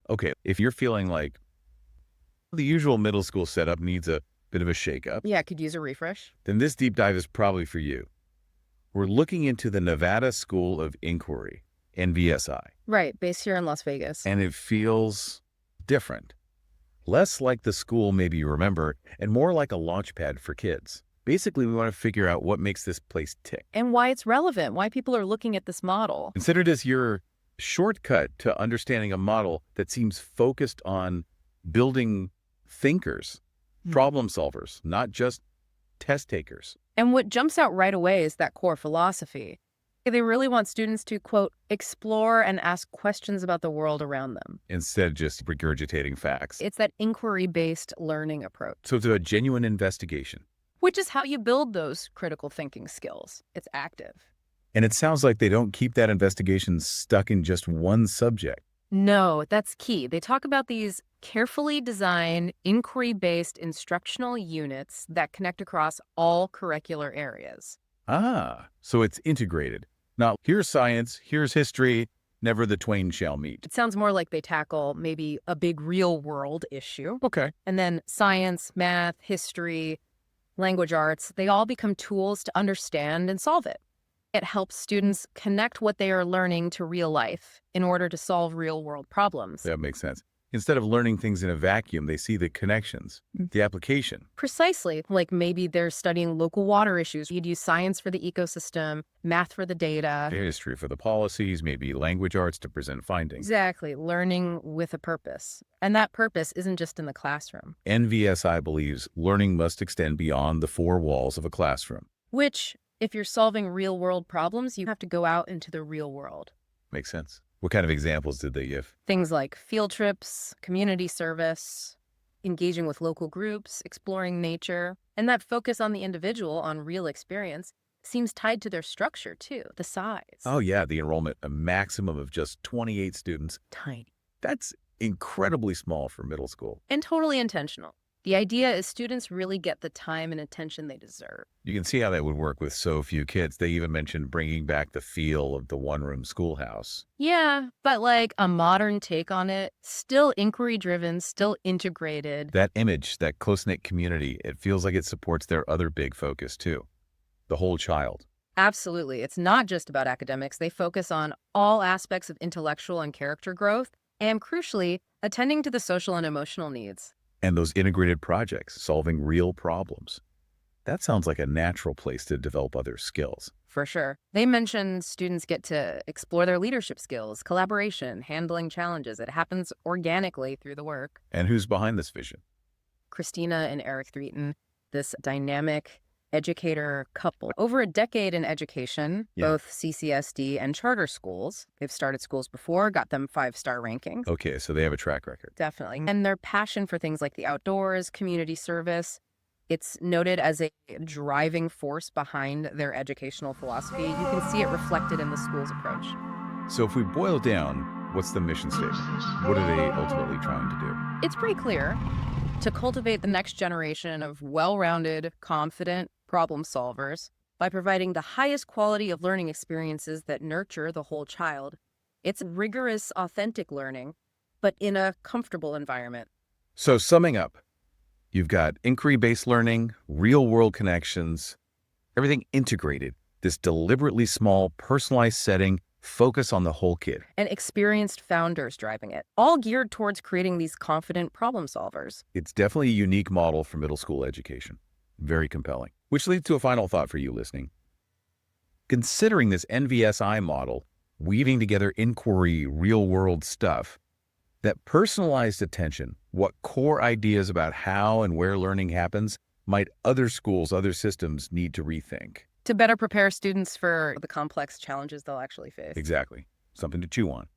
Okay, if you're feeling like the usual middle school setup needs a bit of a shakeup, Yeah, could use a refresh. then this deep dive is probably for you. We're looking into the Nevada School of Inquiry, NVSI, Right, based here in Las Vegas. and it feels different. Less like the school maybe you remember, and more like a launch pad for kids. Basically, we want to figure out what makes this place tick. And why it's relevant, why people are looking at this model. Consider it as your shortcut to understanding a model that seems focused on building thinkers, problem solvers, not just test takers. And what jumps out right away is that core philosophy. They really want students to, quote, explore and ask questions about the world around them. Instead of just regurgitating facts. It's that inquiry-based learning approach, So it's a genuine investigation. which is how you build those critical thinking skills. It's active. And it sounds like they don't keep that investigation stuck in just one subject. No, that's key. They talk about these carefully designed, inquiry-based instructional units that connect across all curricular areas. Ah, so it's integrated. Not here's science, here's history, never the twain shall meet. It sounds more like they tackle maybe a big real-world issue. Okay. And then science, math, history, language arts, they all become tools to understand and solve it. It helps students connect what they are learning to real life in order to solve real-world problems. That makes sense. Instead of learning things in a vacuum, they see the connections, the application. Precisely. Like maybe they're studying local water issues. You'd use science for the ecosystem, math for the data. History for the policies, maybe language arts to present findings. Exactly. Learning with a purpose. And that purpose isn't just in the classroom. NVSI believes learning must extend beyond the four walls of a classroom. Which, if you're solving real-world problems, you have to go out into the real world. Makes sense. What kind of examples did they give? Things like field trips, community service, engaging with local groups, exploring nature, and that focus on the individual, on real experience, seems tied to their structure too, the size. Oh yeah, the enrollment, a maximum of just 28 students. Tiny. That's incredibly small for middle school. And totally intentional. The idea is students really get the time and attention they deserve. You can see how that would work with so few kids. They even mentioned bringing back the feel of the one-room schoolhouse. Yeah, but like a modern take on it, still inquiry-driven, still integrated. That image, that close-knit community, it feels like it supports their other big focus too, the whole child. Absolutely. It's not just about academics. They focus on all aspects of intellectual and character growth, and crucially, attending to the social and emotional needs. And those integrated projects, solving real problems. That sounds like a natural place to develop other skills. For sure. They mentioned students get to explore their leadership skills, collaboration, handling challenges. It happens organically through the work. And who's behind this vision? Christina and Eric Threaton, this dynamic educator couple. Over a decade in education, both CCSD and charter schools. They've started schools before, got them 5-star rankings. Okay, so they have a track record. Definitely. And their passion for things like the outdoors, community service, it's noted as a driving force behind their educational philosophy. You can see it reflected in the school's approach. So if we boil down, what's the mission statement? What are they ultimately trying to do? It's pretty clear. To cultivate the next generation of well-rounded, confident problem solvers by providing the highest quality of learning experiences that nurture the whole child. It's rigorous, authentic learning, but in a comfortable environment. So summing up, you've got inquiry-based learning, real-world connections, everything integrated, this deliberately small, personalized setting, focus on the whole kid. And experienced founders driving it, all geared towards creating these confident problem solvers. It's definitely a unique model for middle school education. Very compelling. Which leads to a final thought for you listening. Considering this NVSI model, weaving together inquiry, real-world stuff, that personalized attention, what core ideas about how and where learning happens, might other schools, other systems need to rethink? To better prepare students for the complex challenges they'll actually face. Exactly. Something to chew on.